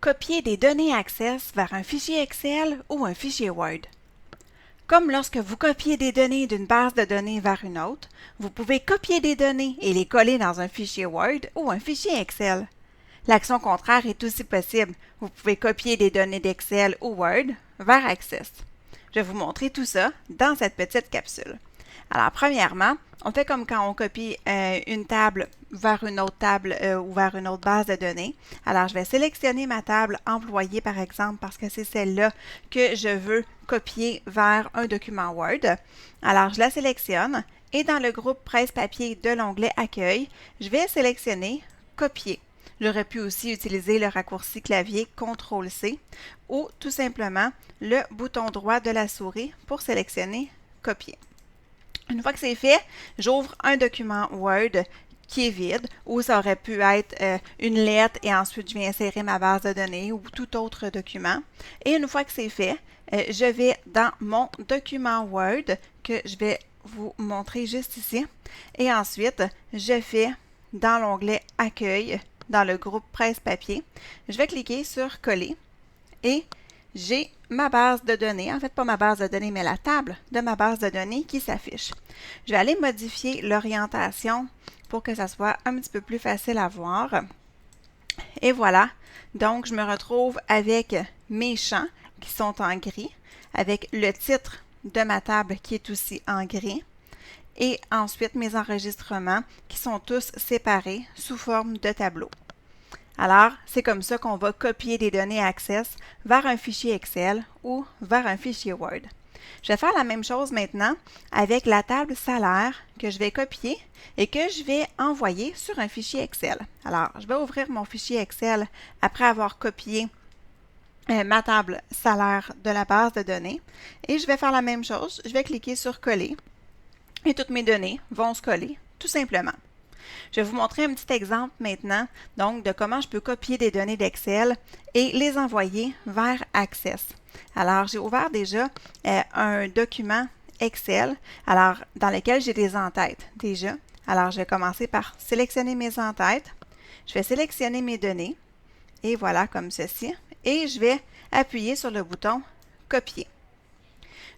Copier des données Access vers un fichier Excel ou un fichier Word. Comme lorsque vous copiez des données d'une base de données vers une autre, vous pouvez copier des données et les coller dans un fichier Word ou un fichier Excel. L'action contraire est aussi possible. Vous pouvez copier des données d'Excel ou Word vers Access. Je vais vous montrer tout ça dans cette petite capsule. Alors, premièrement, on fait comme quand on copie une table vers une autre table ou vers une autre base de données. Alors, je vais sélectionner ma table employée, par exemple, parce que c'est celle-là que je veux copier vers un document Word. Alors, je la sélectionne et dans le groupe Presse-Papier de l'onglet Accueil, je vais sélectionner Copier. J'aurais pu aussi utiliser le raccourci clavier CTRL-C ou tout simplement le bouton droit de la souris pour sélectionner Copier. Une fois que c'est fait, j'ouvre un document Word qui est vide, ou ça aurait pu être une lettre et ensuite je vais insérer ma base de données ou tout autre document. Et une fois que c'est fait, je vais dans mon document Word que je vais vous montrer juste ici. Et ensuite, je fais dans l'onglet Accueil, dans le groupe Presse-Papier, je vais cliquer sur Coller et j'ai ma base de données, en fait pas ma base de données, mais la table de ma base de données qui s'affiche. Je vais aller modifier l'orientation pour que ça soit un petit peu plus facile à voir. Et voilà, donc je me retrouve avec mes champs qui sont en gris, avec le titre de ma table qui est aussi en gris, et ensuite mes enregistrements qui sont tous séparés sous forme de tableau. Alors, c'est comme ça qu'on va copier des données Access vers un fichier Excel ou vers un fichier Word. Je vais faire la même chose maintenant avec la table salaire que je vais copier et que je vais envoyer sur un fichier Excel. Alors, je vais ouvrir mon fichier Excel après avoir copié ma table salaire de la base de données et je vais faire la même chose. Je vais cliquer sur Coller et toutes mes données vont se coller tout simplement. Je vais vous montrer un petit exemple maintenant, donc, de comment je peux copier des données d'Excel et les envoyer vers Access. Alors, j'ai ouvert déjà un document Excel, alors, dans lequel j'ai des en-têtes déjà. Alors, je vais commencer par sélectionner mes en-têtes. Je vais sélectionner mes données, et voilà, comme ceci. Et je vais appuyer sur le bouton Copier.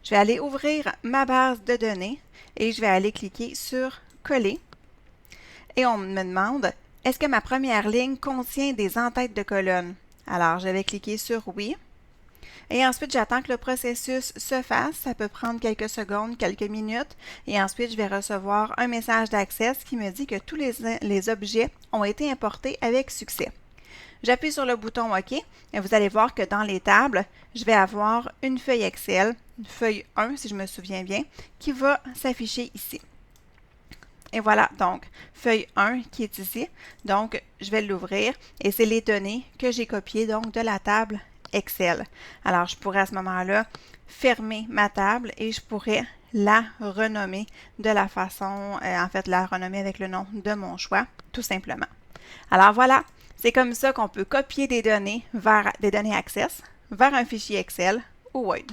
Je vais aller ouvrir ma base de données et je vais aller cliquer sur Coller. Et on me demande, est-ce que ma première ligne contient des en-têtes de colonnes? Alors, je vais cliquer sur Oui. Et ensuite, j'attends que le processus se fasse. Ça peut prendre quelques secondes, quelques minutes. Et ensuite, je vais recevoir un message d'Access qui me dit que tous les objets ont été importés avec succès. J'appuie sur le bouton OK et vous allez voir que dans les tables, je vais avoir une feuille Excel, une feuille 1 si je me souviens bien, qui va s'afficher ici. Et voilà, donc, feuille 1 qui est ici. Donc, je vais l'ouvrir et c'est les données que j'ai copiées donc de la table Excel. Alors, je pourrais à ce moment-là fermer ma table et je pourrais la renommer de la façon, en fait, la renommer avec le nom de mon choix, tout simplement. Alors voilà, c'est comme ça qu'on peut copier des données vers des données Access vers un fichier Excel ou Word.